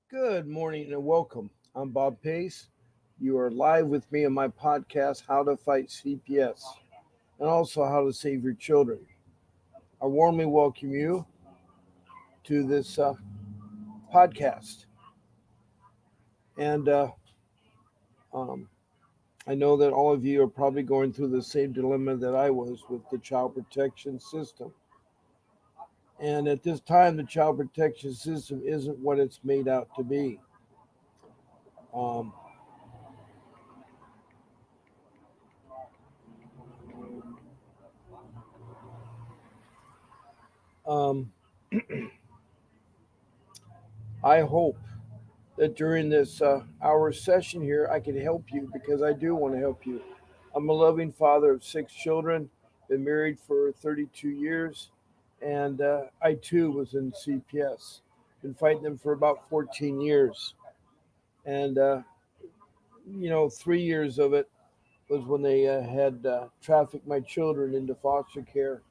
Good morning and welcome. I'm Bob Pace. You are live with me on my podcast, How to Fight CPS, and also How to Save Your Children. I warmly welcome you to this podcast. And um, I know that all of you are probably going through the same dilemma that I was with the child protection system. And at this time, the child protection system isn't what it's made out to be. Um, um, I hope that during this hour session here, I can help you because I do want to help you. I'm a loving father of six children, been married for 32 years, and I too was in CPS. Been fighting them for about 14 years. And, 3 years of it was when they had trafficked my children into foster care.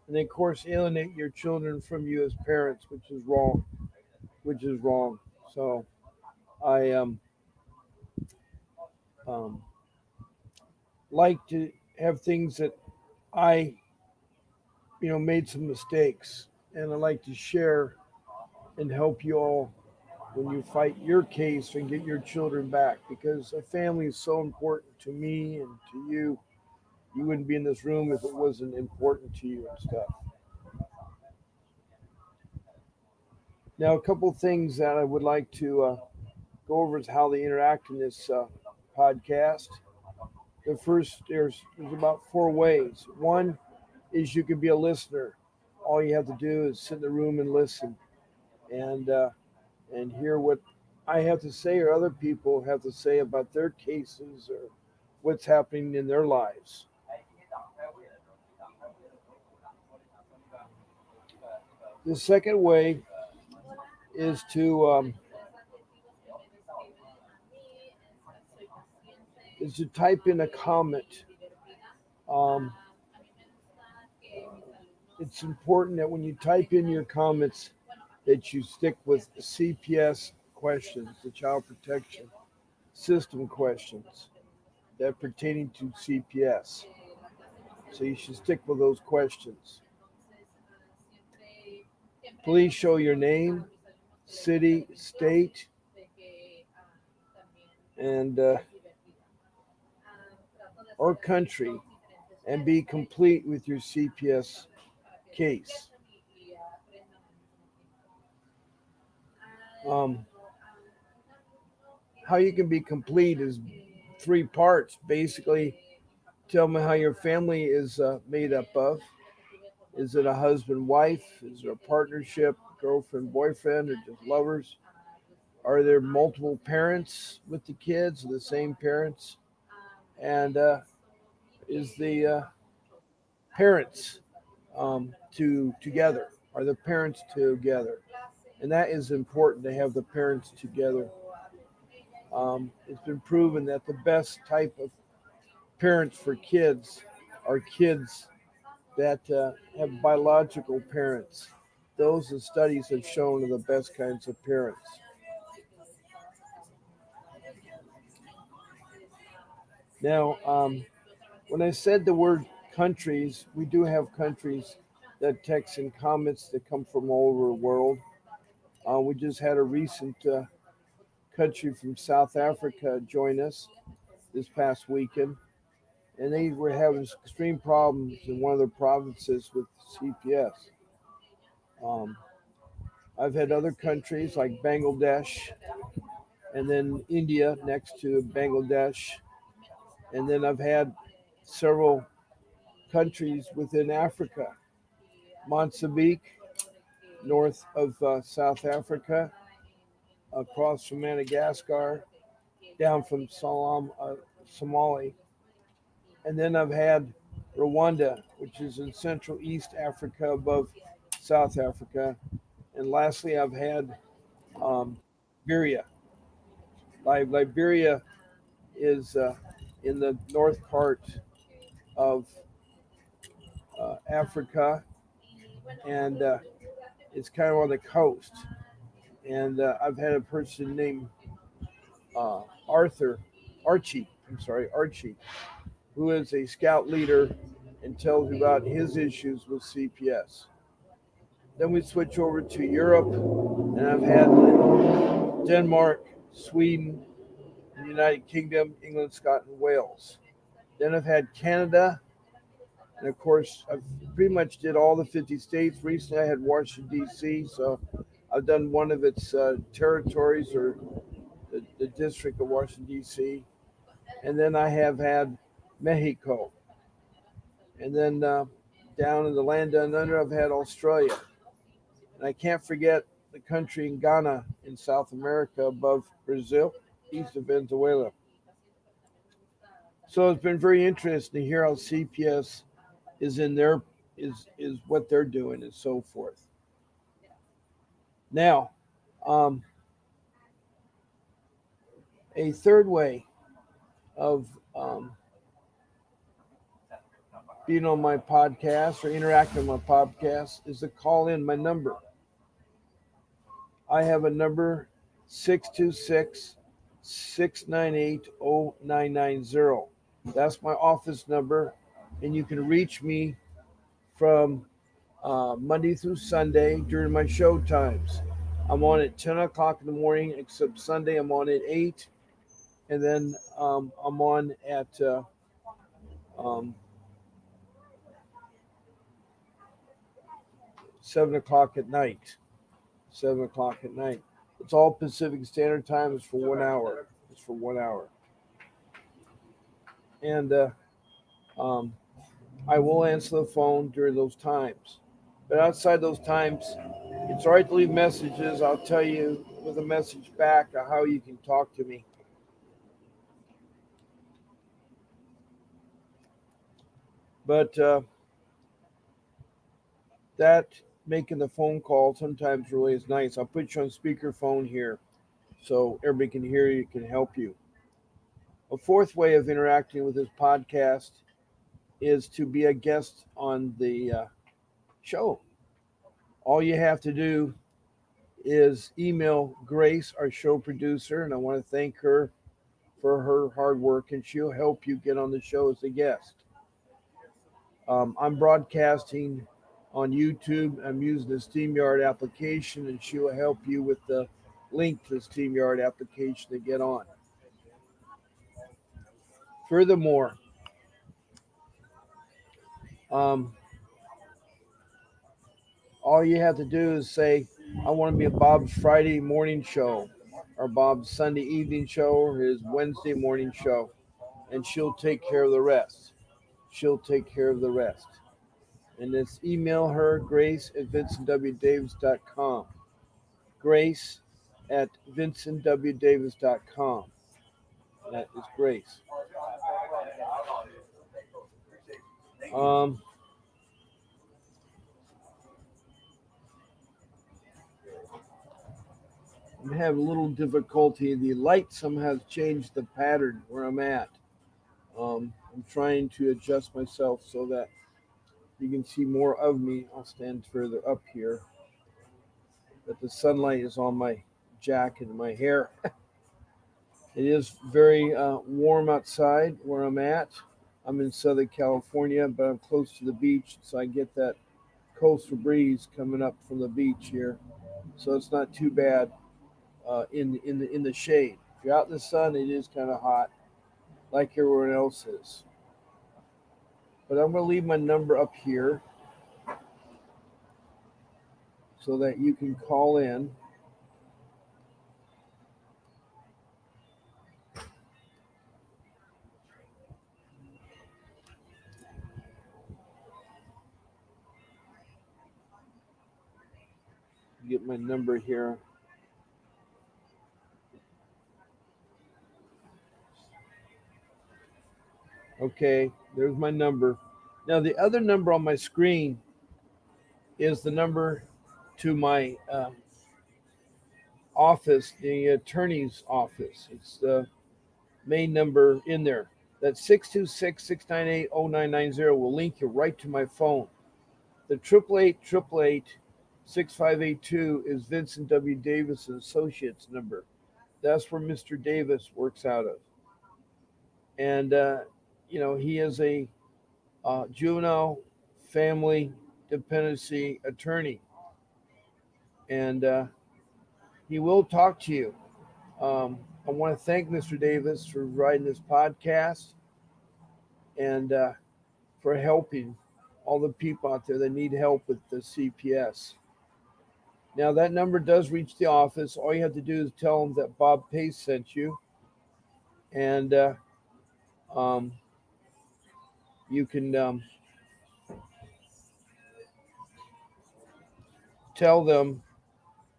And they, of course, alienate your children from you as parents, which is wrong, which is wrong. So I um, like to have things that I, made some mistakes, and I like to share and help you all when you fight your case and get your children back because a family is so important to me and to you. You wouldn't be in this room if it wasn't important to you and stuff. Now, a couple things that I would like to go over is how they interact in this podcast. The first, there's about four ways. One is you can be a listener. All you have to do is sit in the room and listen, and and hear what I have to say or other people have to say about their cases or what's happening in their lives. The second way is to type in a comment. Um, it's important that when you type in your comments that you stick with CPS questions, the child protection system questions that pertaining to CPS. So you should stick with those questions. Please show your name, city, state, and or country, and be complete with your CPS case. Um, how you can be complete is three parts. Basically, tell me how your family is made up of. Is it a husband, wife? Is it a partnership, girlfriend, boyfriend, or just lovers? Are there multiple parents with the kids, the same parents? And is the parents together? Are the parents together? And that is important to have the parents together. It's been proven that the best type of parents for kids are kids that have biological parents. Those the studies have shown are the best kinds of parents. Now, when I said the word countries, we do have countries that text and comments that come from all over the world. We just had a recent country from South Africa join us this past weekend, and they were having extreme problems in one of their provinces with CPS. Um, I've had other countries like Bangladesh and then India next to Bangladesh, and then I've had several countries within Africa, Mozambique, north of South Africa, across from Madagascar, down from Somali. And then I've had Rwanda, which is in Central East Africa above South Africa. And lastly, I've had Liberia. Liberia is in the north part of Africa, and it's kind of on the coast. And I've had a person named uh, Arthur, Archie, I'm sorry, Archie, who is a scout leader and tells me about his issues with CPS. Then we switch over to Europe, and I've had Denmark, Sweden, the United Kingdom, England, Scotland, Wales. Then I've had Canada, and of course, I've pretty much did all the 50 states. Recently, I had Washington, D.C., so I've done one of its territories or the district of Washington, D.C. And then I have had Mexico. And then down in the land down under, I've had Australia. And I can't forget the country in Ghana in South America above Brazil, east of Venezuela. So it's been very interesting to hear how CPS is in their is what they're doing and so forth. Now, um, a third way of being on my podcast or interacting on my podcast is to call in my number. I have a number 626 698 0990. That's my office number, and you can reach me from Monday through Sunday during my show times. I'm on at 10 o'clock in the morning, except Sunday I'm on at 8, and then I'm on at um, 7 o'clock at night. 7 o'clock at night. It's all Pacific Standard Time. It's for 1 hour. It's for 1 hour. And um, I will answer the phone during those times. But outside those times, it's all right to leave messages. I'll tell you with a message back how you can talk to me. But that making the phone call sometimes really is nice. I'll put you on speakerphone here so everybody can hear you, can help you. A fourth way of interacting with this podcast is to be a guest on the show. All you have to do is email Grace, our show producer, and I want to thank her for her hard work, and she'll help you get on the show as a guest. I'm broadcasting on YouTube. I'm using the StreamYard application, and she will help you with the link to the StreamYard application to get on. Furthermore, um, all you have to do is say, I want to be a Bob's Friday morning show, or Bob's Sunday evening show, or his Wednesday morning show, and she'll take care of the rest. She'll take care of the rest. And it's email her, grace@vincentwdavis.com. Grace@vincentwdavis.com. That is Grace. Um, I'm having a little difficulty. The light somehow has changed the pattern where I'm at. I'm trying to adjust myself so that you can see more of me. I'll stand further up here. But the sunlight is on my jacket and my hair. It is very warm outside where I'm at. I'm in Southern California, but I'm close to the beach, so I get that coastal breeze coming up from the beach here. So it's not too bad in the shade. If you're out in the sun, it is kind of hot, like everyone else is. But I'm going to leave my number up here so that you can call in. Get my number here. Okay, there's my number. Now, the other number on my screen is the number to my office, the attorney's office. It's the main number in there. That's 626 698 0990 will link you right to my phone. The 888 6582 is Vincent W. Davis and Associates number. That's where Mr. Davis works out of. And, he is a juvenile family dependency attorney. And he will talk to you. I want to thank Mr. Davis for writing this podcast and for helping all the people out there that need help with the CPS. Now, that number does reach the office. All you have to do is tell them that Bob Pace sent you, and um, you can tell them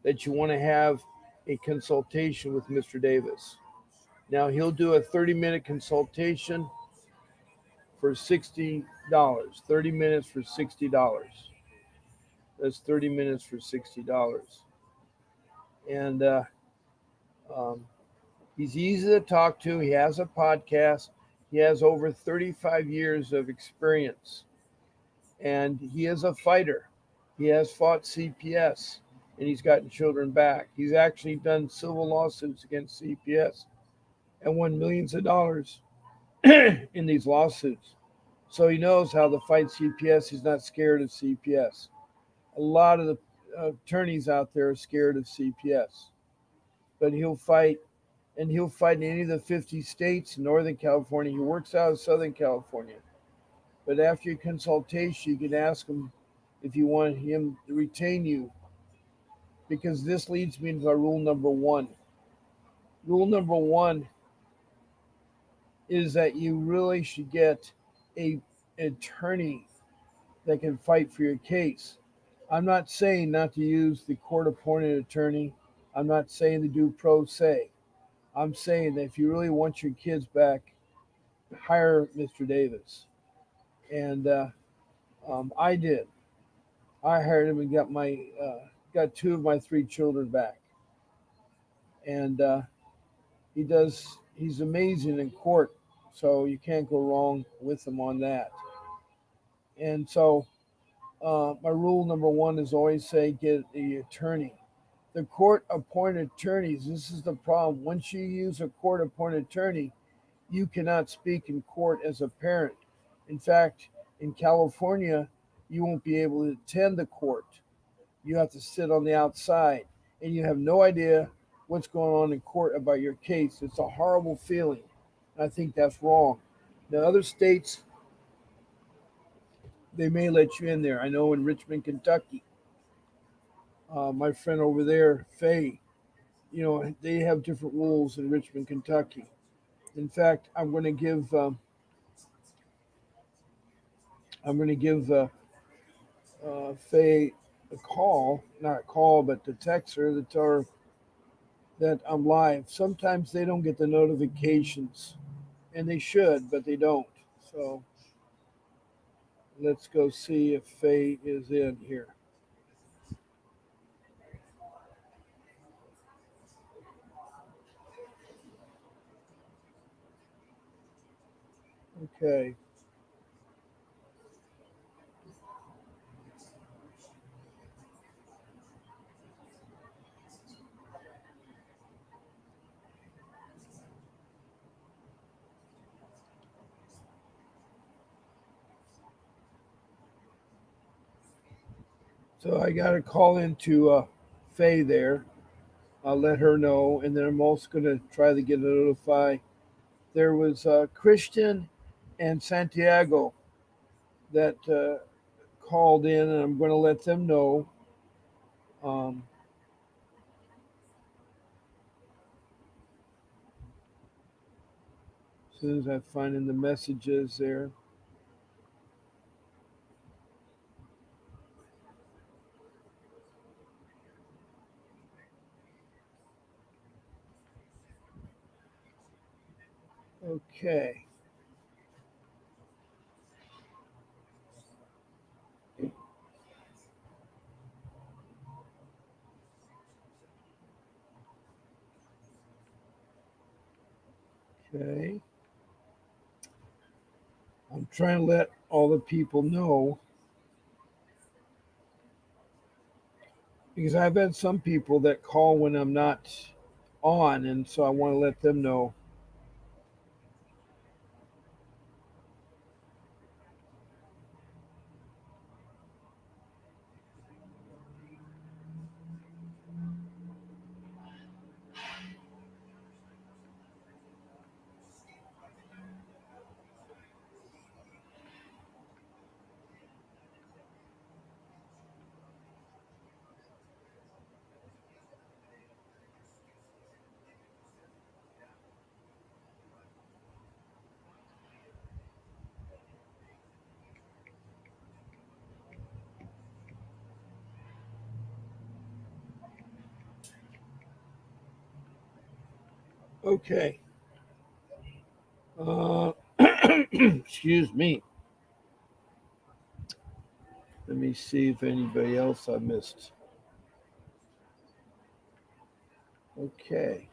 that you want to have a consultation with Mr. Davis. Now, he'll do a 30-minute consultation for $60. 30 minutes for $60. That's 30 minutes for $60. And um, he's easy to talk to. He has a podcast. He has over 35 years of experience. And he is a fighter. He has fought CPS and he's gotten children back. He's actually done civil lawsuits against CPS and won millions of dollars in these lawsuits. So he knows how to fight CPS. He's not scared of CPS. A lot of the attorneys out there are scared of CPS, but he'll fight, and he'll fight in any of the 50 states in Northern California. He works out of Southern California. But after your consultation, you can ask him if you want him to retain you, because this leads me to our rule number one. Rule number one is that you really should get a attorney that can fight for your case. I'm not saying not to use the court appointed attorney. I'm not saying to do pro se. I'm saying that if you really want your kids back, hire Mr. Davis. And I did. I hired him and got two of my three children back. And he's amazing in court. So you can't go wrong with him on that. And so my rule number one is always say get the attorney. The court appointed attorneys, this is the problem. Once you use a court appointed attorney, you cannot speak in court as a parent. In fact, in California, you won't be able to attend the court. You have to sit on the outside and you have no idea what's going on in court about your case. It's a horrible feeling. I think that's wrong. The other states, they may let you in there. I know in Richmond, Kentucky, my friend over there, Faye, they have different rules in Richmond, Kentucky. In fact, I'm going to give Faye a call, not a call, but to text her to tell her that I'm live. Sometimes they don't get the notifications, and they should, but they don't. So let's go see if Faye is in here. Okay. So I got to call into Faye there. I'll let her know, and then I'm also going to try to get a notify. There was Christian and Santiago that called in, and I'm going to let them know. Um, as soon as I find in the messages there. Okay. Okay. I'm trying to let all the people know because I've had some people that call when I'm not on, and so I want to let them know. Okay. Uh, excuse me. Let me see if anybody else I missed. Okay.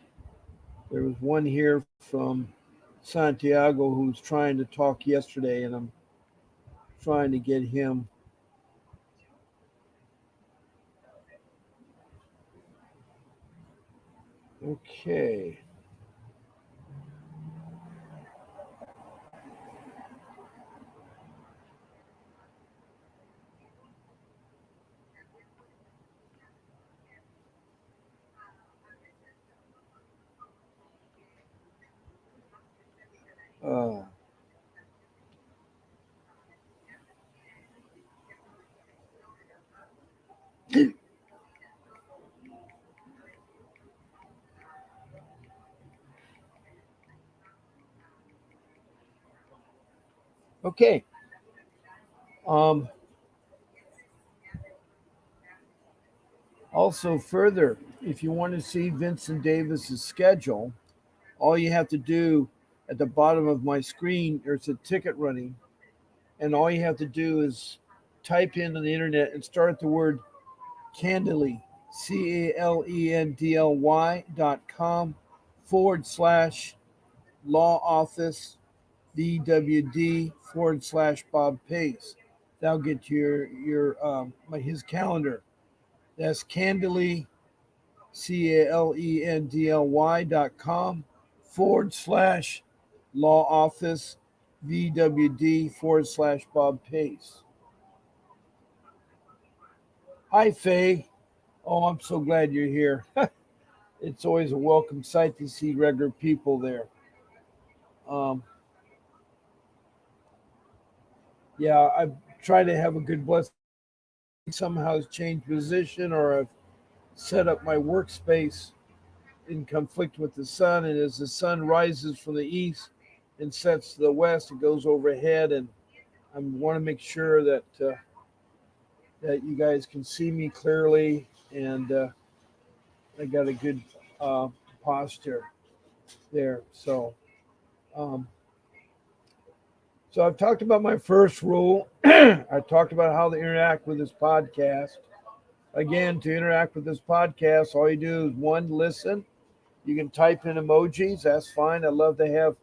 There was one here from Santiago who's trying to talk yesterday, and I'm trying to get him. Okay. Uh, okay. Um, Also, further, if you want to see Vincent Davis's schedule, all you have to do at the bottom of my screen, there's a ticket running, and all you have to do is type in on the internet and start the word Candely, CALENDLY.com / law office VWD / Bob Pace. That'll get his calendar. That's Candely, CALENDLY.com / law office VWD / Bob Pace. Hi, Faye. Oh, I'm so glad you're here. It's always a welcome sight to see regular people there. Um, yeah, I try to have a good blessing. Somehow has changed position, or I've set up my workspace in conflict with the sun. And as the sun rises from the east and sets to the west, it goes overhead. And I want to make sure that you guys can see me clearly, and I got a good uh, posture there. Um, so I've talked about my first rule. I talked about how to interact with this podcast. Again, to interact with this podcast, all you do is one, listen. You can type in emojis. That's fine. I love to have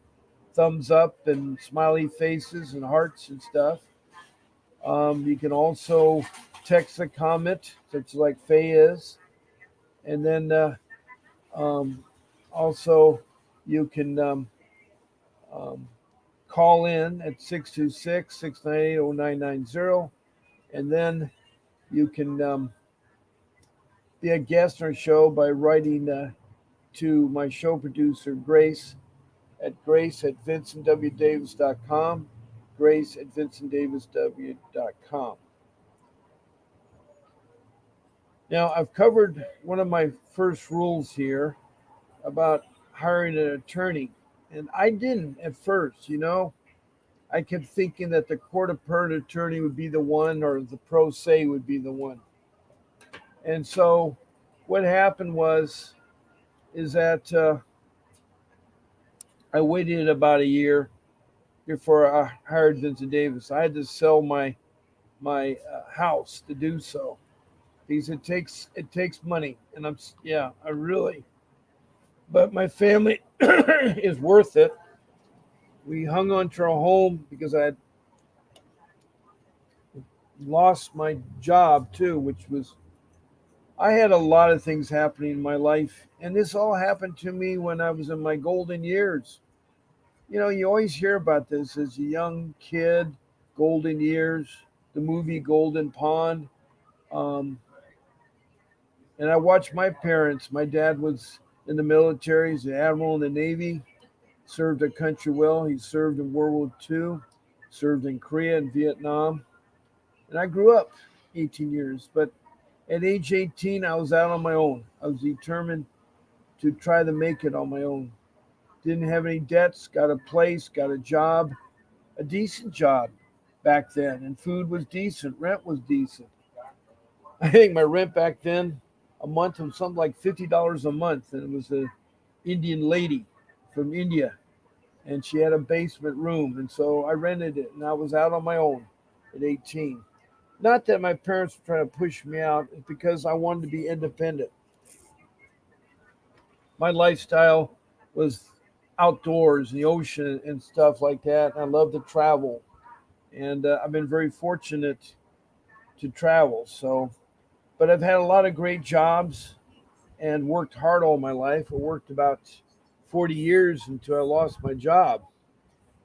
thumbs up and smiley faces and hearts and stuff. You can also text a comment, such like Faye is. And then um, also you can um, call in at 626 698 0990. And then you can be a guest on our show by writing to my show producer, Grace at vincentwdavis.com. Grace at vincentdavisw.com. Now, I've covered one of my first rules here about hiring an attorney. And I didn't at first. I kept thinking that the court appointed attorney would be the one, or the pro se would be the one. And so what happened is that I waited about a year before I hired Vincent Davis. I had to sell my house to do so, because it takes money, and I really, but my family is worth it. We hung on to our home because I had lost my job too, which was I had a lot of things happening in my life, and this all happened to me when I was in my golden years. You always hear about this as a young kid, golden years, the movie Golden Pond. Um, and I watched my parents. My dad was in the military, he's an admiral in the Navy, served our country well. He served in World War II, served in Korea and Vietnam. And I grew up 18 years. But at age 18, I was out on my own. I was determined to try to make it on my own. Didn't have any debts, got a place, got a job, a decent job back then. And food was decent, rent was decent. I think my rent back then a month was something like $50 a month. And it was a Indian lady from India. And she had a basement room. And so I rented it and I was out on my own at 18. Not that my parents were trying to push me out, it's because I wanted to be independent. My lifestyle was outdoors, the ocean, and stuff like that. I love to travel, and I've been very fortunate to travel. So, but I've had a lot of great jobs and worked hard all my life. I worked about 40 years until I lost my job.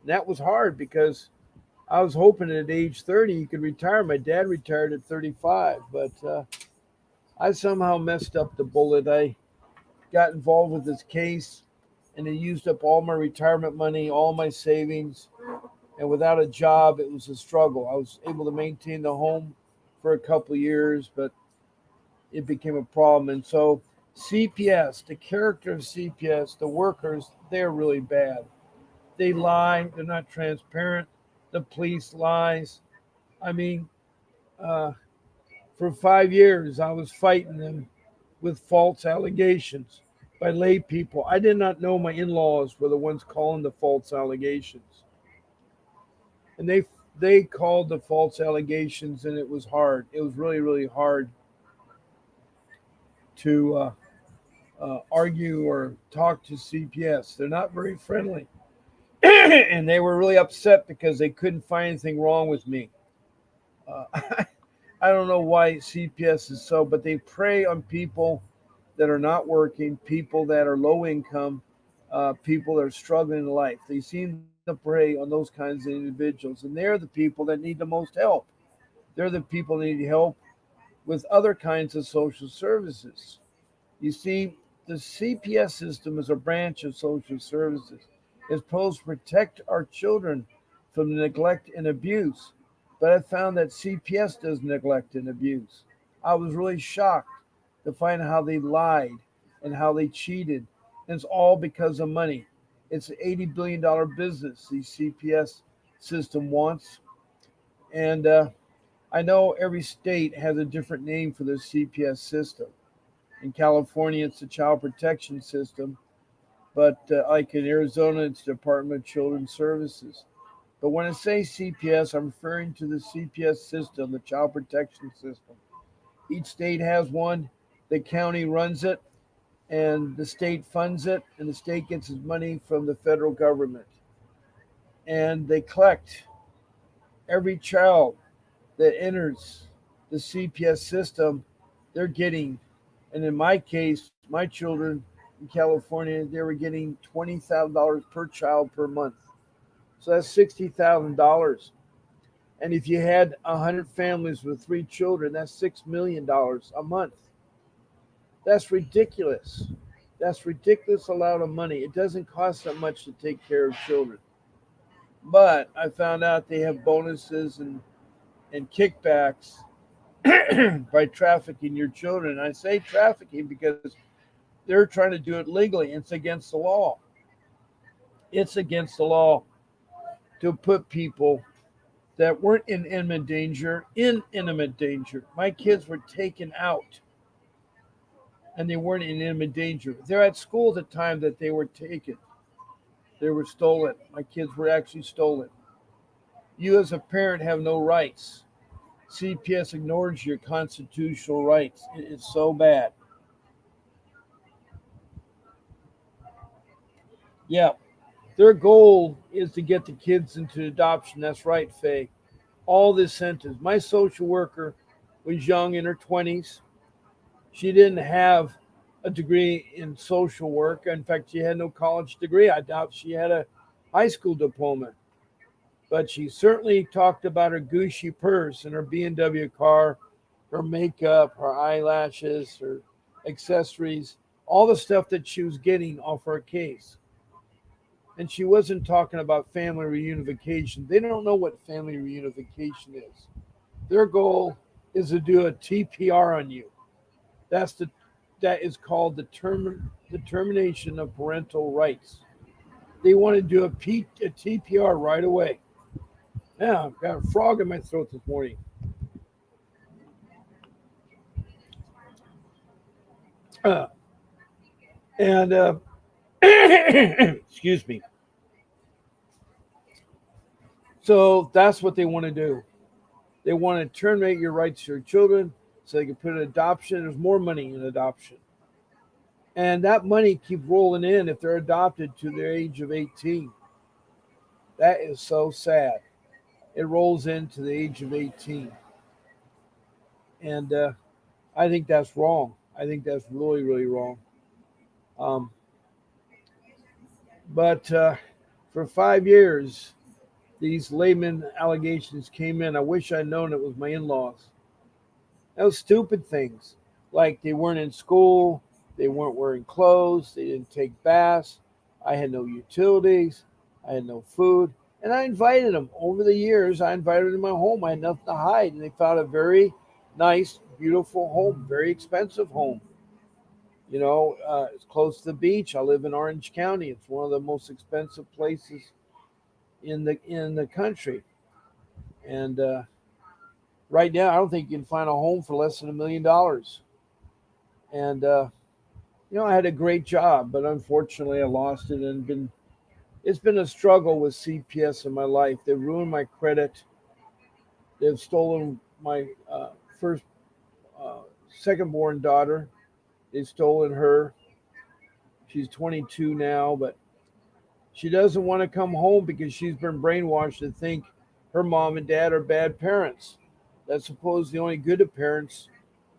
And that was hard because I was hoping at age 30 he could retire. My dad retired at 35, but I somehow messed up the bullet. I got involved with this case and it used up all my retirement money, all my savings. And without a job, it was a struggle. I was able to maintain the home for a couple of years, but it became a problem. And so, CPS, the character of CPS, the workers, they're really bad. They lie, they're not transparent. The police lies. I mean, uh, for 5 years, I was fighting them with false allegations by lay people. I did not know my in-laws were the ones calling the false allegations, and they called the false allegations, and it was hard. It was really really hard to argue or talk to CPS. They're not very friendly, and they were really upset because they couldn't find anything wrong with me. Uh, I don't know why CPS is so, but they prey on people that are not working, people that are low income, people that are struggling in life. They seem to prey on those kinds of individuals, and they're the people that need the most help. They're the people that need help with other kinds of social services. You see, the CPS system is a branch of social services. It's supposed to protect our children from neglect and abuse. But I found that CPS does neglect and abuse. I was really shocked to find how they lied and how they cheated. And it's all because of money. It's an $80 billion business the CPS system wants. And I know every state has a different name for their CPS system. In California, it's the Child Protection System, but like in Arizona, it's the Department of Children's Services. But when I say CPS, I'm referring to the CPS system, the Child Protection System. Each state has one. The county runs it, and the state funds it, and the state gets its money from the federal government. And they collect every child that enters the CPS system, they're getting, and in my case, my children in California, they were getting $20,000 per child per month. So that's $60,000. And if you had 100 families with three children, that's $6 million a month. That's ridiculous. That's ridiculous amount of money. It doesn't cost that much to take care of children. But I found out they have bonuses and kickbacks by trafficking your children. I say trafficking because they're trying to do it legally. It's against the law. It's against the law to put people that weren't in imminent danger in imminent danger. My kids were taken out and they weren't in imminent danger. They're at school at the time that they were taken. They were stolen. My kids were actually stolen. You, as a parent, have no rights. CPS ignores your constitutional rights. It is so bad. Yeah, their goal is to get the kids into adoption. That's right, Faye. All this sentence. My social worker was young in her 20s. She didn't have a degree in social work. In fact, she had no college degree. I doubt she had a high school diploma. But she certainly talked about her Gucci purse and her BMW car, her makeup, her eyelashes, her accessories, all the stuff that she was getting off her case. And she wasn't talking about family reunification. They don't know what family reunification is. Their goal is to do a TPR on you. That's the that is called the termination of parental rights. They want to do a TPR right away. Yeah, I've got a frog in my throat this morning. Uh, and excuse me. So that's what they want to do. They want to terminate your rights to your children so they can put in adoption. There's more money in adoption. And that money keep rolling in if they're adopted to the age of 18. That is so sad. It rolls into the age of 18. And I think that's wrong. I think that's really, really wrong. Um, but for 5 years, these layman allegations came in. I wish I'd known it was my in laws. Those stupid things, like they weren't in school, they weren't wearing clothes, they didn't take baths, I had no utilities, I had no food. And I invited them over the years. I invited them to my home. I had nothing to hide. And they found a very nice, beautiful home, very expensive home. It's close to the beach. I live in Orange County. It's one of the most expensive places in the country. And right now, I don't think you can find a home for less than $1 million. And I had a great job, but unfortunately, I lost it, and been it's been a struggle with CPS in my life. They've ruined my credit. They've stolen my first, uh, second born daughter. They've stolen her. She's 22 now, but she doesn't want to come home because she's been brainwashed to think her mom and dad are bad parents. That suppose the only good parents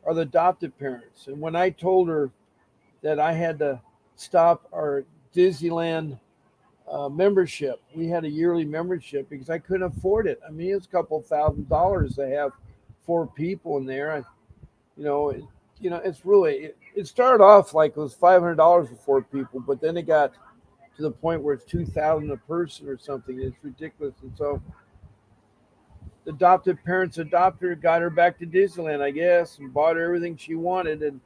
are the adopted parents. And when I told her that I had to stop our Disneyland membership, we had a yearly membership because I couldn't afford it. I mean, it's a couple $1,000s to have four people in there. You know, it, it's really it started off like it was $500 for four people, but then it got to the point where it's 2,000 a person or something. It's ridiculous. And so the adopted parents adopted her, got her back to Disneyland, I guess, and bought her everything she wanted. And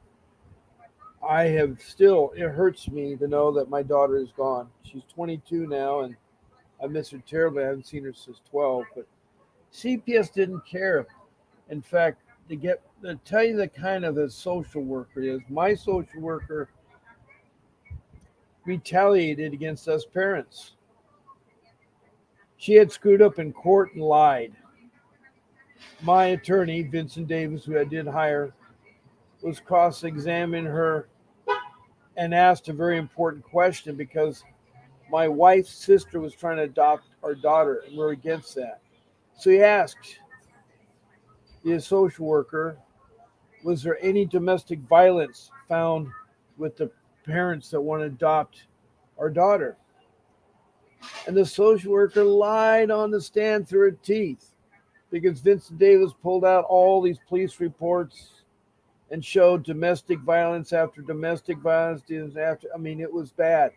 I have still, it hurts me to know that my daughter is gone. She's 22 now, and I miss her terribly. I haven't seen her since 12. But CPS didn't care. In fact, to tell you the kind of a social worker is, my social worker retaliated against us parents. She had screwed up in court and lied. My attorney, Vincent Davis, who I did hire, was cross examining her and asked a very important question because my wife's sister was trying to adopt our daughter, and we're against that. So he asked the social worker, was there any domestic violence found with the parents that want to adopt our daughter? And the social worker lied on the stand through her teeth because Vincent Davis pulled out all these police reports and showed domestic violence after domestic violence after. I mean, it was bad.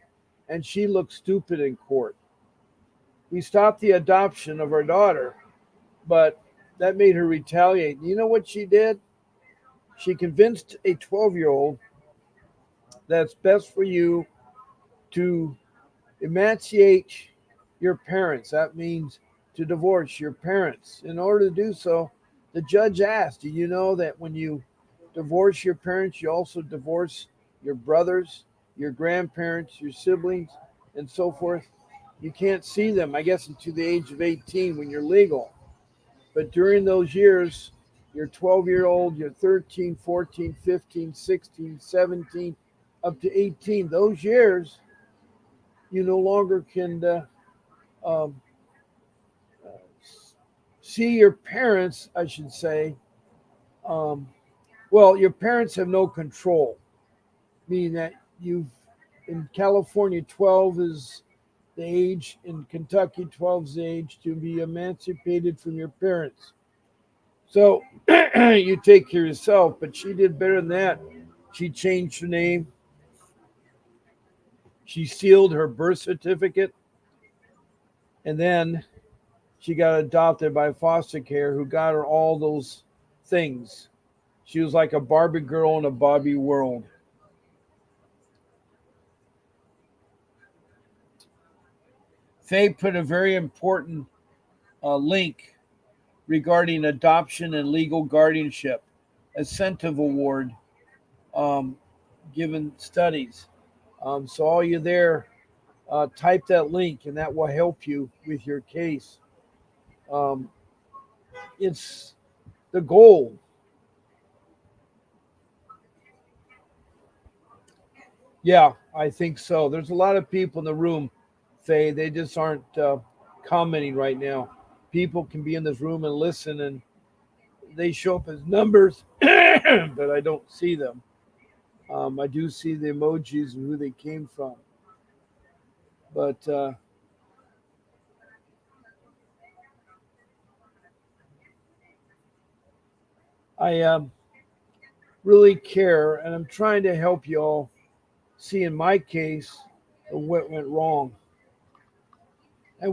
And she looked stupid in court. We stopped the adoption of our daughter, but that made her retaliate. You know what she did? She convinced a 12-year-old that it's best for you to emancipate your parents. That means to divorce your parents. In order to do so, the judge asked, do you know that when you divorce your parents, you also divorce your brothers, your grandparents, your siblings, and so forth? You can't see them, I guess, until the age of 18 when you're legal. But during those years, you're 12-year-old, you're 13, 14, 15, 16, 17, up to 18. Those years, you no longer can um, see your parents, I should say, um, Well, your parents have no control, meaning that you've in California 12 is the age, in Kentucky 12 is the age to be emancipated from your parents. So you take care of yourself, but she did better than that. She changed her name. She sealed her birth certificate, and then she got adopted by foster care who got her all those things. She was like a Barbie girl in a Barbie world. Faye put a very important link regarding adoption and legal guardianship, incentive award um, given studies. So all you there, type that link, and that will help you with your case. Um, it's the goal. Yeah, I think so. There's a lot of people in the room, Faye. They just aren't commenting right now. People can be in this room and listen, and they show up as numbers, but I don't see them. I do see the emojis and who they came from, but I really care, and I'm trying to help you all see in my case what went wrong. And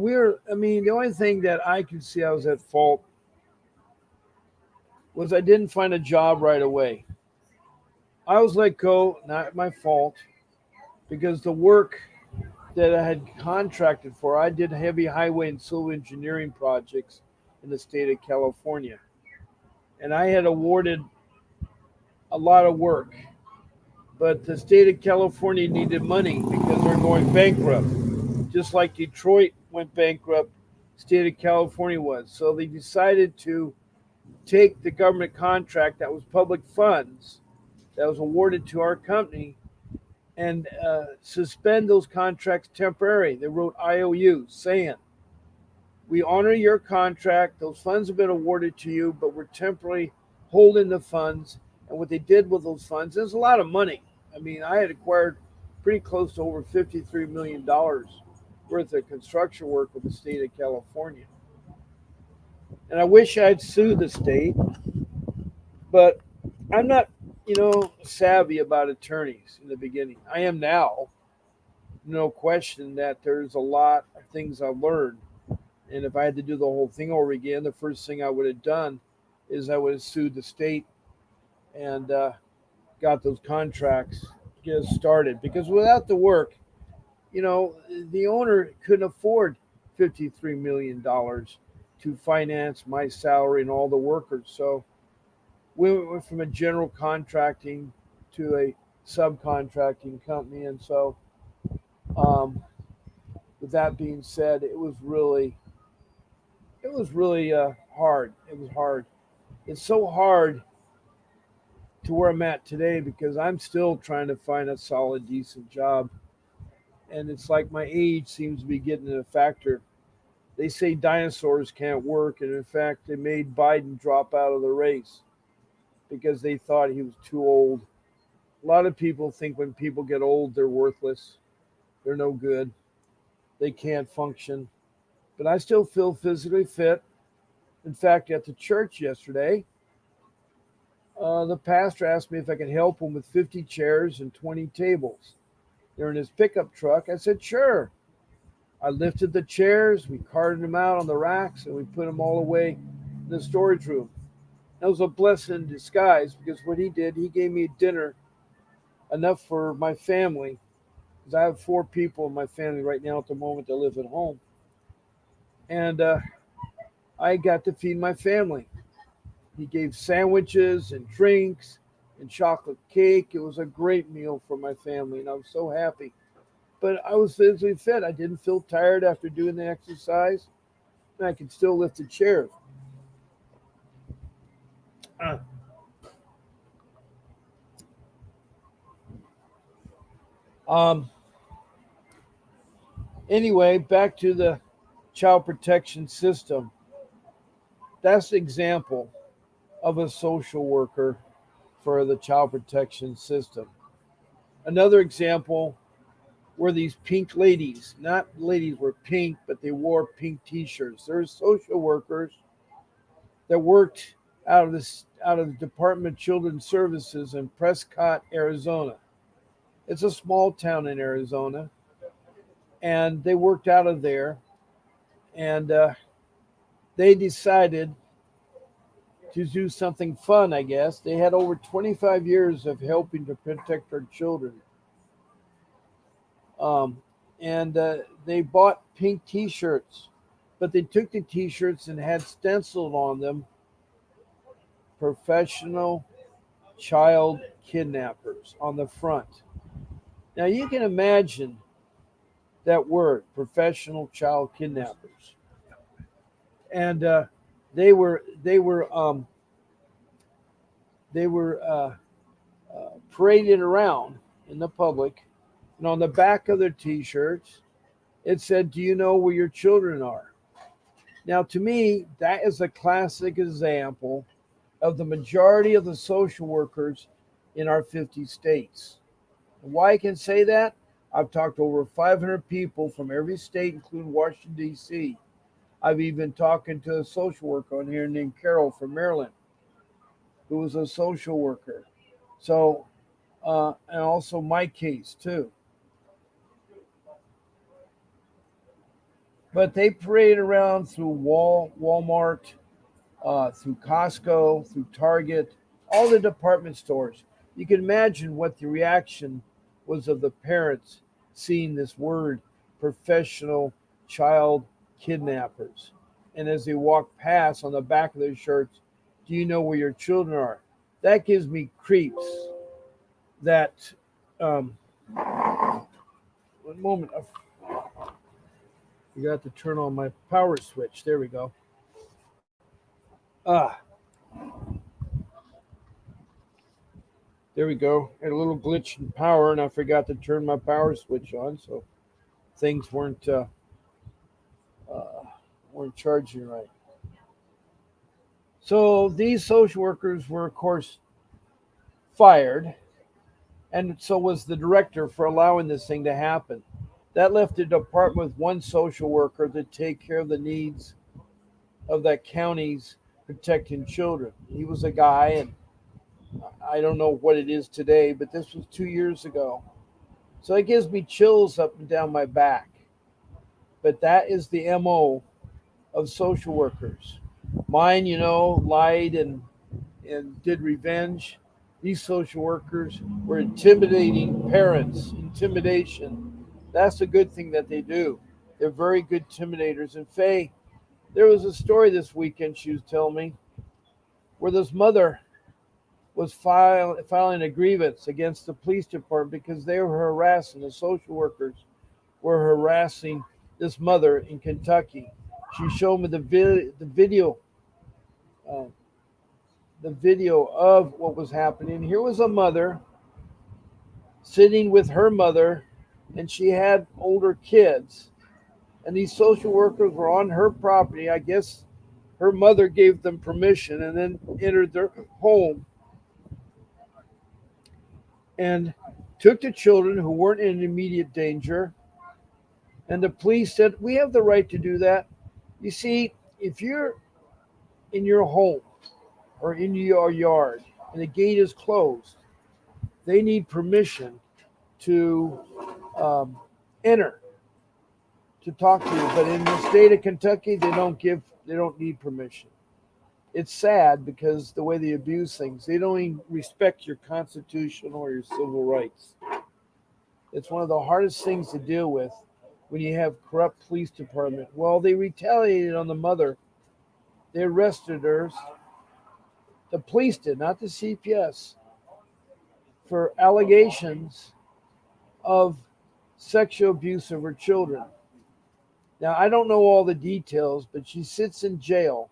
I mean, the only thing that I could see I was at fault was I didn't find a job right away. I was let go, not my fault, because the work that I had contracted for, I did heavy highway and civil engineering projects in the state of California. And I had awarded a lot of work, but the state of California needed money because they're going bankrupt. Just like Detroit went bankrupt, state of California was. So they decided to take the government contract that was public funds that was awarded to our company and suspend those contracts temporarily. They wrote IOUs saying, we honor your contract. Those funds have been awarded to you, but we're temporarily holding the funds. And what they did with those funds is a lot of money. I mean, I had acquired pretty close to over $53 million worth of construction work with the state of California. And I wish I'd sued the state, but I'm not, savvy about attorneys in the beginning. I am now, no question that there's a lot of things I've learned. And if I had to do the whole thing over again, the first thing I would have done is I would have sued the state and got those contracts to get us started. Because without the work, the owner couldn't afford $53 million to finance my salary and all the workers. So we went from a general contracting to a subcontracting company. And so, um, with that being said, it was really hard. It was hard. It's so hard to where I'm at today because I'm still trying to find a solid, decent job. And it's like my age seems to be getting a factor. They say dinosaurs can't work, and in fact, they made Biden drop out of the race because they thought he was too old. A lot of people think when people get old, they're worthless, they're no good, they can't function. But I still feel physically fit. In fact, at the church yesterday, the pastor asked me if I could help him with 50 chairs and 20 tables. They're in his pickup truck. I said, sure. I lifted the chairs, we carted them out on the racks, and we put them all away in the storage room. That was a blessing in disguise because what he did, he gave me dinner enough for my family. Because I have 4 people in my family right now at the moment that live at home. And I got to feed my family. He gave sandwiches and drinks and chocolate cake. It was a great meal for my family, and I was so happy. But I was physically fit. I didn't feel tired after doing the exercise, and I could still lift the chairs. Uh, Um, anyway, back to the child protection system. That's an example of a social worker for the child protection system. Another example were these pink ladies. Not ladies were pink, but they wore pink T-shirts. There's social workers that worked out of the Department of Children's Services in Prescott, Arizona. It's a small town in Arizona, and they worked out of there, and they decided to do something fun. I guess they had over 25 years of helping to protect our children, um, and they bought pink T-shirts, but they took the T-shirts and had stenciled on them "professional child kidnappers" on the front. Now you can imagine that word, professional child kidnappers, and they were paraded around in the public, and on the back of their T-shirts it said, "Do you know where your children are?" Now, to me, that is a classic example of the majority of the social workers in our 50 states. Why I can say that? I've talked to over 500 people from every state, including Washington, D.C. I've even talking to a social worker on here named Carol from Maryland, who was a social worker. So, and also my case too. But they parade around through Walmart, through Costco, through Target, all the department stores. You can imagine what the reaction was of the parents seeing this word, professional child kidnappers. And as they walk past on the back of their shirts, "Do you know where your children are?" That gives me creeps. That, um, one moment, I forgot to turn on my power switch. There we go. Ah, there we go. Had a little glitch in power, and I forgot to turn my power switch on, so things uh, weren't charging right. So these social workers were, of course, fired, and so was the director for allowing this thing to happen. That left the department with one social worker to take care of the needs of that county's protecting children. He was a guy, and I don't know what it is today, but this was 2 years ago. So it gives me chills up and down my back. But that is the MO of social workers. Mine, lied and did revenge. These social workers were intimidating parents, intimidation. That's a good thing that they do. They're very good intimidators. And Faye, there was a story this weekend she was telling me where this mother was filing a grievance against the police department because they were harassing, the social workers were harassing this mother in Kentucky. She showed me uh, the video of what was happening. Here was a mother sitting with her mother, and she had older kids. And these social workers were on her property. I guess her mother gave them permission and then entered their home and took the children who weren't in immediate danger. And the police said, "We have the right to do that." You see, if you're in your home or in your yard and the gate is closed, they need permission to um, enter to talk to you. But in the state of Kentucky, they don't need permission. It's sad because the way they abuse things, they don't even respect your constitutional or your civil rights. It's one of the hardest things to deal with when you have corrupt police department. Well, they retaliated on the mother. They arrested her. The police did, not the CPS, for allegations of sexual abuse of her children. Now, I don't know all the details, but she sits in jail.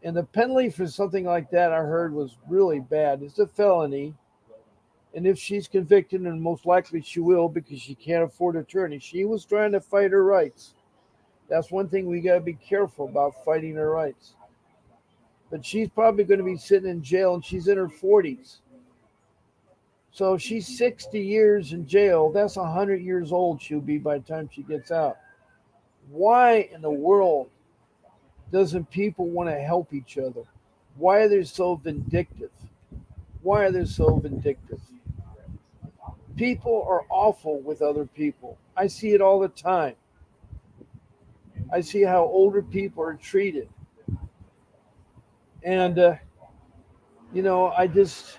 And the penalty for something like that, I heard, was really bad. It's a felony. And if she's convicted, and most likely she will because she can't afford an attorney, she was trying to fight her rights. That's one thing we got to be careful about, fighting our rights. but she's probably going to be sitting in jail, and she's in her 40s. So if she's 60 years in jail, that's 100 years old she'll be by the time she gets out. Why in the world doesn't people want to help each other? Why are they so vindictive? Why are they so vindictive? People are awful with other people. I see it all the time. I see how older people are treated. And, I just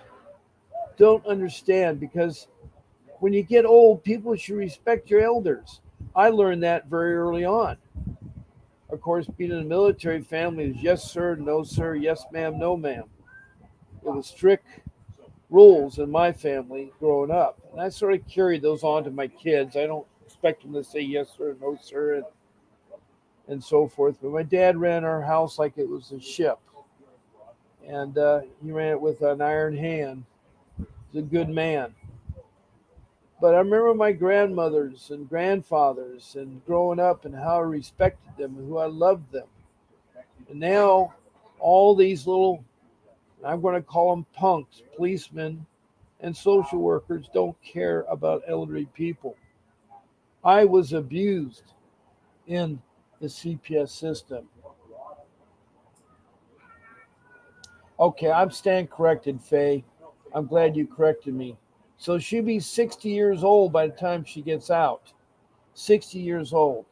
don't understand because when you get old, people should respect your elders. I learned that very early on. Of course, being in a military family is yes, sir, no, sir, yes, ma'am, no, ma'am. It was strict rules in my family growing up. And I sort of carried those on to my kids. I don't expect them to say yes, sir, no, sir, and so forth. But my dad ran our house like it was a ship. And he ran it with an iron hand. He's a good man. But I remember my grandmothers and grandfathers and growing up and how I respected them and who I loved them. And now all these little, I'm going to call them punks, policemen and social workers don't care about elderly people. I was abused in the CPS system. Okay, I'm staying corrected, Faye. I'm glad you corrected me. So she'll be 60 years old by the time she gets out. 60 years old.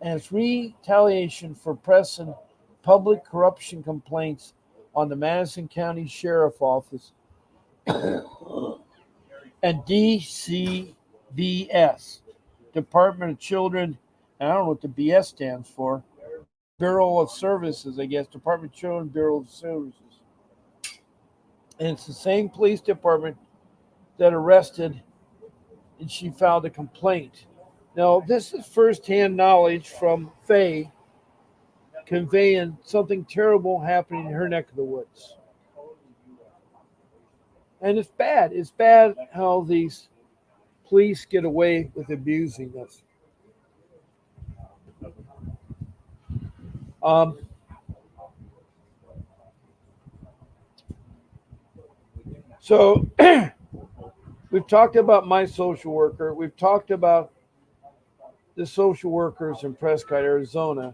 And it's retaliation for pressing public corruption complaints on the Madison County Sheriff Office and DCBS, Department of Children, and I don't know what the BS stands for, Bureau of Services, I guess, Department of Children, Bureau of Services. And it's the same police department that arrested and she filed a complaint. Now, this is firsthand knowledge from Faye conveying something terrible happening in her neck of the woods. And it's bad. It's bad how these police get away with abusing us. Um, so we've talked about my social worker. We've talked about the social workers in Prescott, Arizona.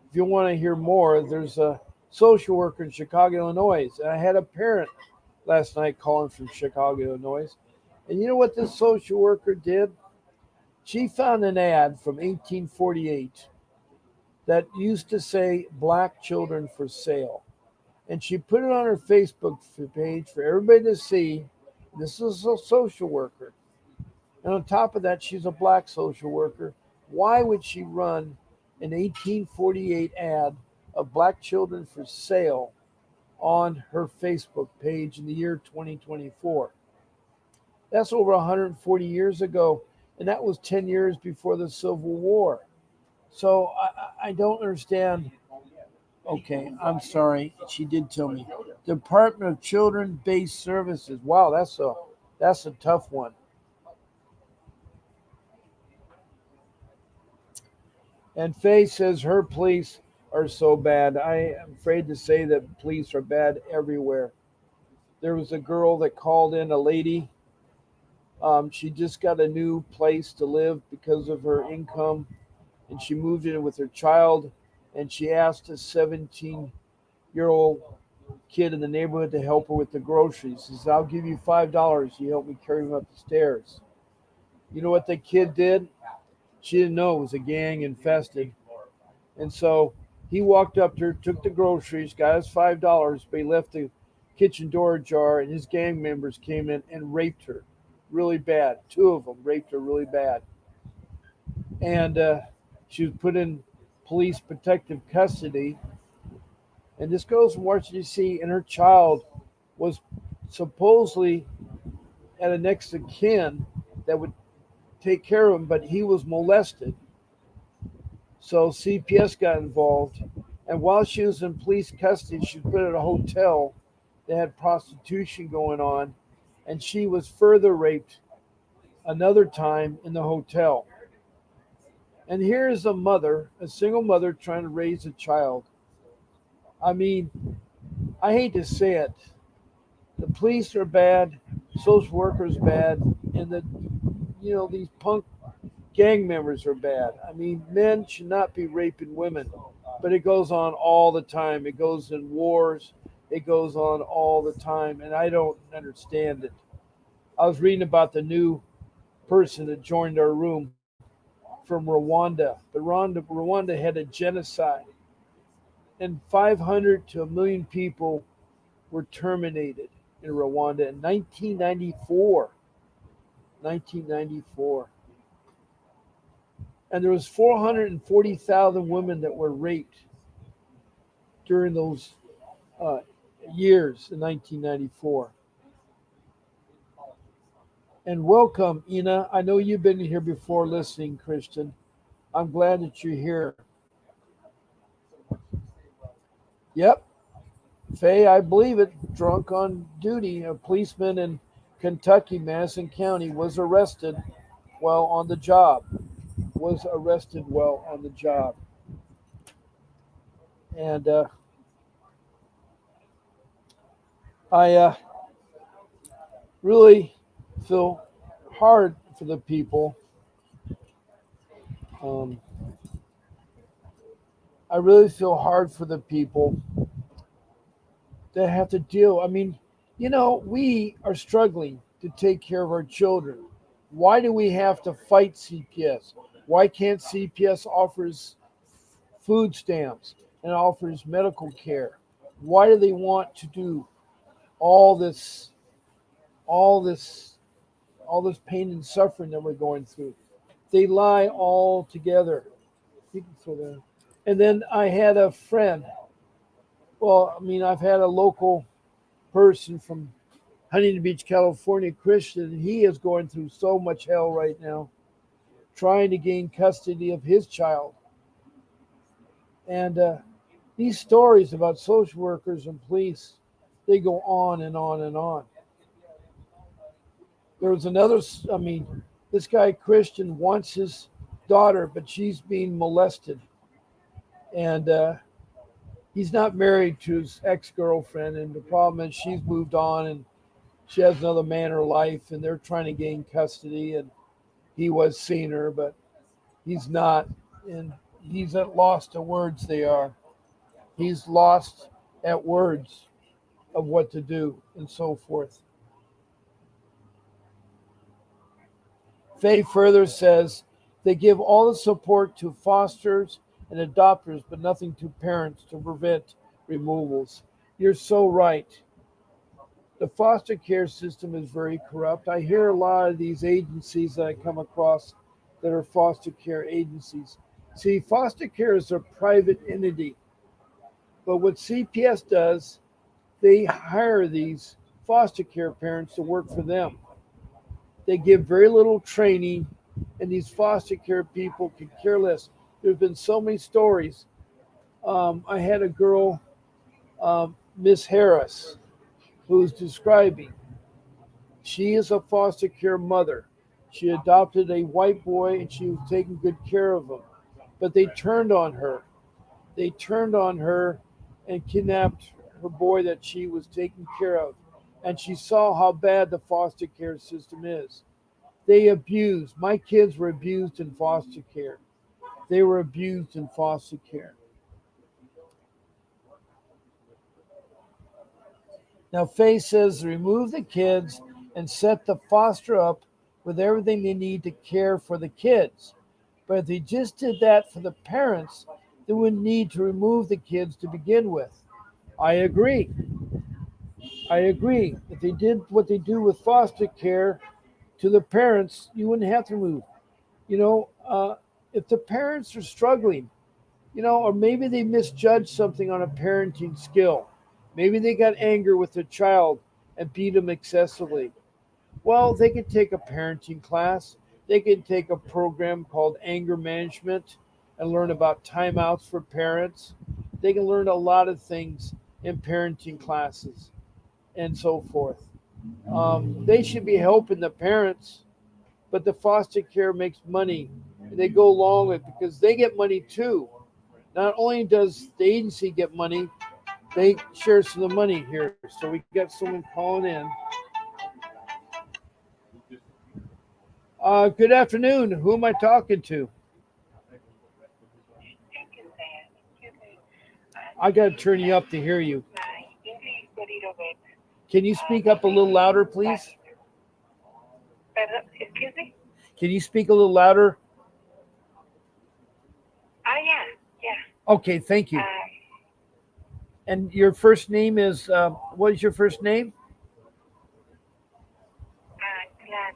If you want to hear more, there's a social worker in Chicago, Illinois. And I had a parent last night calling from Chicago, Illinois. And you know what this social worker did? She found an ad from 1848 that used to say black children for sale. And she put it on her Facebook page for everybody to see. This is a social worker. And on top of that, she's a black social worker. Why would she run an 1848 ad of black children for sale on her Facebook page in the year 2024? That's over 140 years ago, and that was 10 years before the Civil War. So I don't understand. Okay, I'm sorry. She did tell me. Department of Children Based Services. Wow, that's a tough one. And Faye says her police are so bad. I am afraid to say that police are bad everywhere. There was a girl that called in, a lady. She just got a new place to live because of her income, and she moved in with her child. And she asked a 17-year-old kid in the neighborhood to help her with the groceries. She says, "I'll give you $5. You help me carry him up the stairs." You know what the kid did? She didn't know it was a gang infested. And so he walked up to her, took the groceries, got his $5, but he left the kitchen door ajar, and his gang members came in and raped her really bad. Two of them raped her really bad. And she was put in police protective custody. And this girl's from Washington, D.C., and her child was supposedly at a next of kin that would take care of him, but he was molested. So CPS got involved. And while she was in police custody, she was put at a hotel that had prostitution going on. And she was further raped another time in the hotel. And here is a mother, a single mother, trying to raise a child. I mean, I hate to say it, the police are bad, social workers bad, and these punk gang members are bad. I mean, men should not be raping women, but it goes on all the time. It goes in wars. It goes on all the time, and I don't understand it. I was reading about the new person that joined our room from Rwanda. But Rwanda had a genocide, and 500 to a million people were terminated in Rwanda in 1994. 1994. And there was 440,000 women that were raped during those uh, years in 1994. And welcome, Ina. I know you've been here before listening, Christian. I'm glad that you're here. Yep, Faye, I believe it. Drunk on duty, a policeman in Kentucky, Madison County, was arrested while on the job. Was arrested while on the job. And I really feel hard for the people. Um, I really feel hard for the people that have to deal. I mean, we are struggling to take care of our children. Why do we have to fight CPS? Why can't CPS offers food stamps and offers medical care? Why do they want to do all this, all this, all this pain and suffering that we're going through? They lie all together. You can throw that. And then I had a friend. Well, I mean, I've had a local person from Huntington Beach, California, Christian. He is going through so much hell right now, trying to gain custody of his child. And these stories about social workers and police, they go on and on and on. There was another, I mean, this guy, Christian, wants his daughter, but she's being molested. And he's not married to his ex-girlfriend. And the problem is she's moved on and she has another man in her life, and they're trying to gain custody. And he was seeing her, but he's not. And he's at loss to words, they are. He's lost at words of what to do and so forth. Faye further says they give all the support to fosters and adopters, but nothing to parents to prevent removals. You're so right. The foster care system is very corrupt. I hear a lot of these agencies that I come across that are foster care agencies. See, foster care is a private entity, but what CPS does, they hire these foster care parents to work for them. They give very little training, and these foster care people can care less. There's been so many stories. I had a girl, Miss Harris, who's describing. She is a foster care mother. She adopted a white boy and she was taking good care of him. But they turned on her. They turned on her and kidnapped her boy that she was taking care of. And she saw how bad the foster care system is. They abused. My kids were abused in foster care. They were abused in foster care. Now, Faye says remove the kids and set the foster up with everything they need to care for the kids. But if they just did that for the parents, they wouldn't need to remove the kids to begin with. I agree. I agree. If they did what they do with foster care to the parents, you wouldn't have to remove. You know, if the parents are struggling, or maybe they misjudged something on a parenting skill. Maybe they got anger with their child and beat them excessively. Well, they could take a parenting class. They could take a program called anger management and learn about timeouts for parents. They can learn a lot of things in parenting classes and so forth. They should be helping the parents, but the foster care makes money. And they go along with it because they get money too. Not only does the agency get money, they share some of the money here. So we got someone calling in. Good afternoon. Who am I talking to? I got to turn you up to hear you. Can you speak up a little louder, please? Excuse me? Can you speak a little louder? Yeah, yeah. Okay, thank you. And your first name is what is your first name? Glad.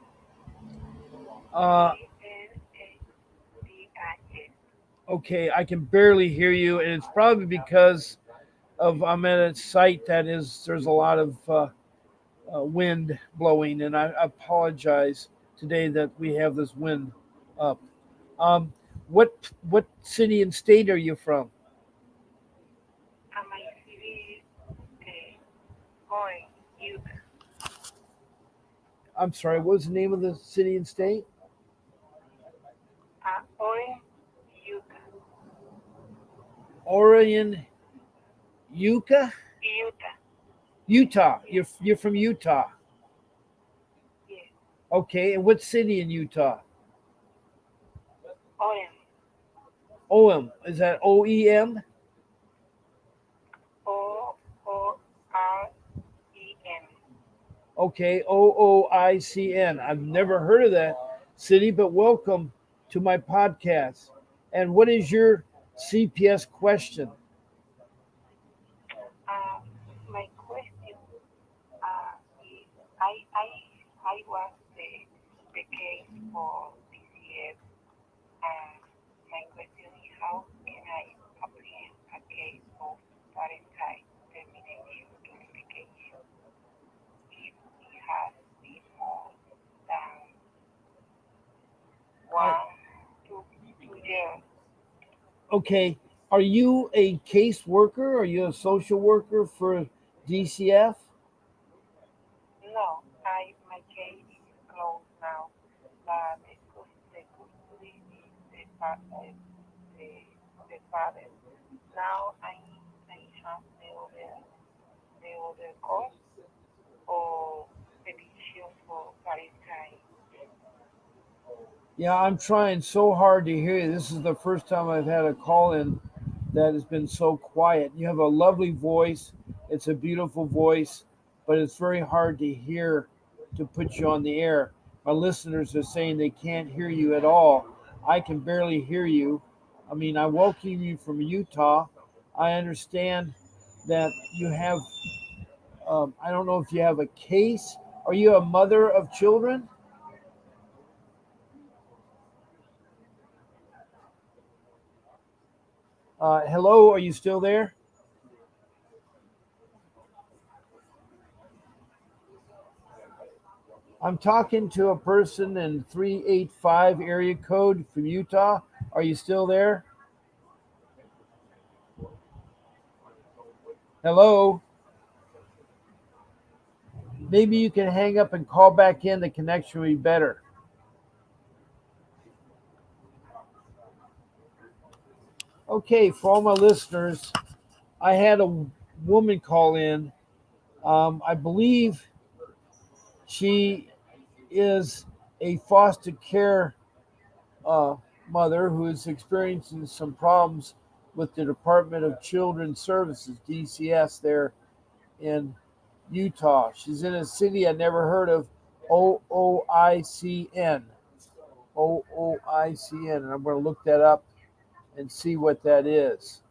Uh, Glad. okay, I can barely hear you, and it's probably because of I'm at a site that is there's a lot of wind blowing, and I apologize today that we have this wind up. Um, what city and state are you from? My CV going you I'm sorry. What was the name of the city and state? Orange you Orion, Yucca, Utah. Utah. You're from Utah. Yes. Okay, and what city in Utah? Orange. OM. Is that OEM? OOREN. Okay, OOICN. I've never heard of that city, but welcome to my podcast. And what is your CPS question? My question is I was the case for DCF. My question is how can I appeal a case of parental termination notification if it has been more than I, one, two years? okay, are you a case worker? Are you a social worker for DCF? No, my case is closed now, but the custody is the, the father. Now I have the other cause or petition for parental. Yeah, I'm trying so hard to hear you. This is the first time I've had a call in that has been so quiet. You have a lovely voice. It's a beautiful voice, but it's very hard to hear to put you on the air. My listeners are saying they can't hear you at all. I can barely hear you. I mean, I welcome you from Utah. I understand that you have, I don't know if you have a case. Are you a mother of children? Hello, are you still there? I'm talking to a person in 385 area code from Utah. Are you still there? Hello? Maybe you can hang up and call back in. The connection will be better. Okay, for all my listeners, I had a woman call in. I believe she is a foster care uh, mother who is experiencing some problems with the Department of Children's Services, DCS, there in Utah. She's in a city I never heard of, OOICN. OOICN. And I'm going to look that up and see what that is.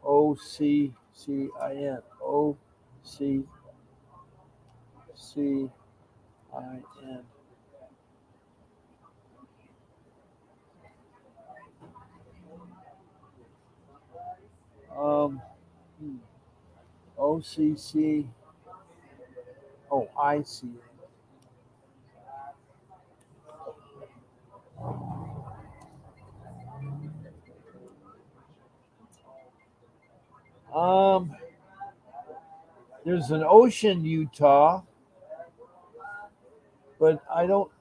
OCCIN. OCCIN. Um, OCC. Oh, I see. Um, there's an ocean, Utah, but I don't.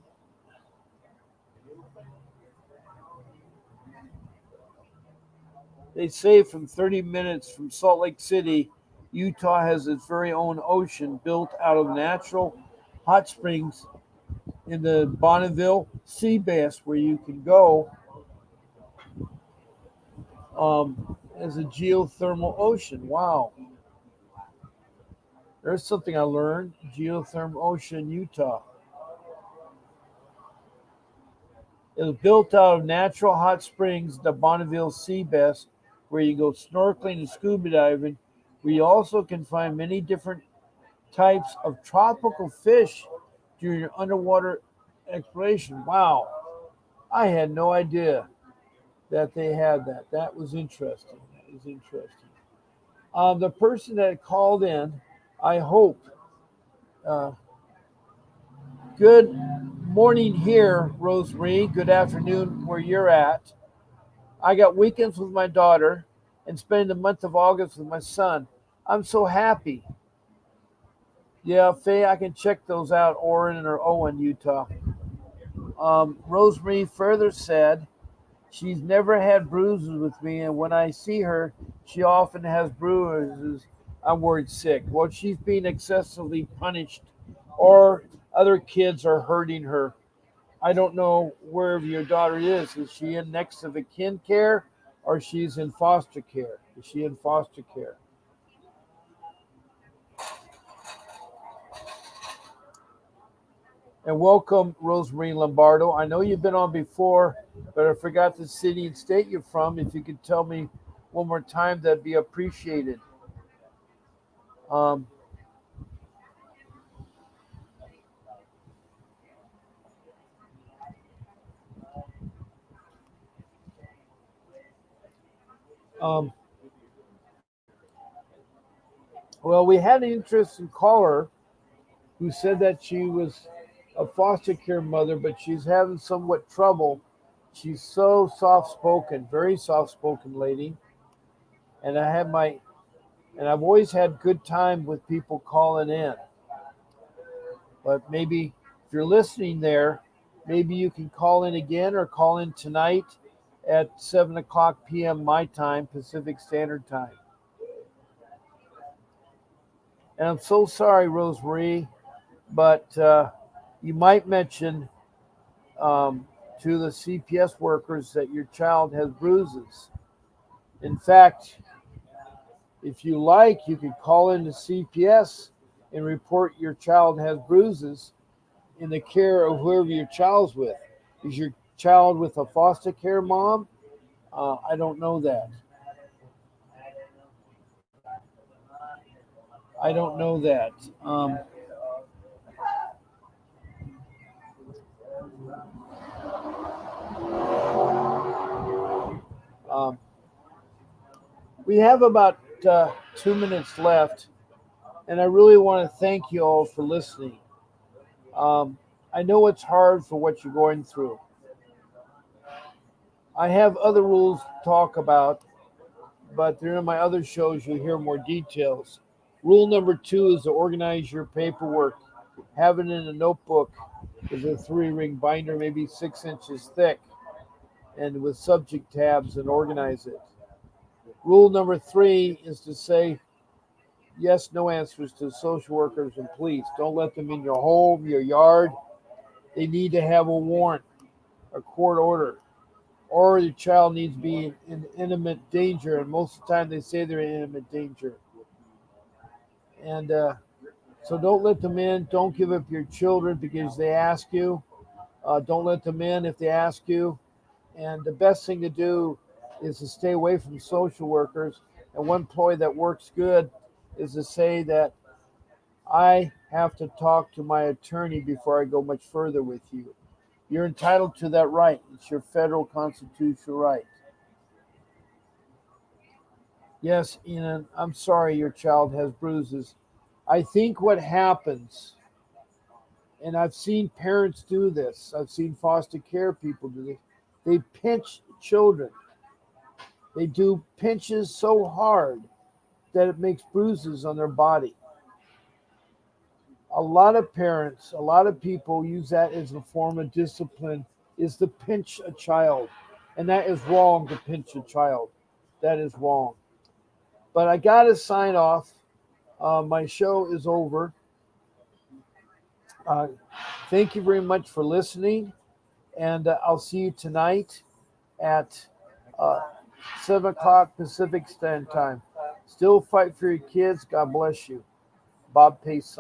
They say from 30 minutes from Salt Lake City, Utah has its very own ocean built out of natural hot springs in the Bonneville sea bass where you can go as a geothermal ocean. Wow, there's something I learned. Geothermal ocean, Utah. It was built out of natural hot springs, the Bonneville sea bass, where you go snorkeling and scuba diving. We also can find many different types of tropical fish during your underwater exploration. Wow, I had no idea that they had that. That was interesting. That was interesting. The person that called in, I hope, uh, good morning here, Rosemary. Good afternoon where you're at. I got weekends with my daughter and spend the month of August with my son. I'm so happy. Yeah, Faye, I can check those out, Orrin or Owen, Utah. Rosemary further said she's never had bruises with me, and when I see her, she often has bruises. I'm worried sick. Well, she's being excessively punished, or other kids are hurting her. I don't know wherever your daughter is. Is she in next of the kin care, or she's in foster care? Is she in foster care? And welcome, Rosemary Lombardo. I know you've been on before, but I forgot the city and state you're from. If you could tell me one more time, that'd be appreciated. Um, um, well, we had an interesting caller who said that she was a foster care mother, but she's having somewhat trouble. She's so soft spoken, very soft spoken lady. And I've always had good time with people calling in. But maybe if you're listening there, maybe you can call in again or call in tonight at 7 o'clock p.m. my time, Pacific Standard Time. And I'm so sorry, Rosemarie, but you might mention to the CPS workers that your child has bruises. In fact, if you like, you could call into CPS and report your child has bruises in the care of whoever your child's with. Is your child with a foster care mom? I don't know that. I don't know that. Um, we have about 2 minutes left, and I really want to thank you all for listening. Um, I know it's hard for what you're going through. I have other rules to talk about, but they're in my other shows. You'll hear more details. Rule number 2 is to organize your paperwork. Have it in a notebook with a 3-ring binder, maybe 6 inches thick, and with subject tabs, and organize it. Rule number 3 is to say yes, no answers to social workers and police. Don't let them in your home, your yard. They need to have a warrant, a court order, or your child needs to be in imminent danger. And most of the time, they say they're in imminent danger. And so don't let them in. Don't give up your children because they ask you. Don't let them in if they ask you. And the best thing to do is to stay away from social workers. And one ploy that works good is to say that I have to talk to my attorney before I go much further with you. You're entitled to that right. It's your federal constitutional right. Yes, Ian, I'm sorry your child has bruises. I think what happens, and I've seen parents do this, I've seen foster care people do this, they pinch children. They do pinches so hard that it makes bruises on their body. A lot of parents, a lot of people use that as a form of discipline, is to pinch a child. And that is wrong to pinch a child. That is wrong. But I got to sign off. My show is over. Uh, thank you very much for listening, and I'll see you tonight at uh, 7 o'clock Pacific Standard Time. Still fight for your kids. God bless you. Bob Pace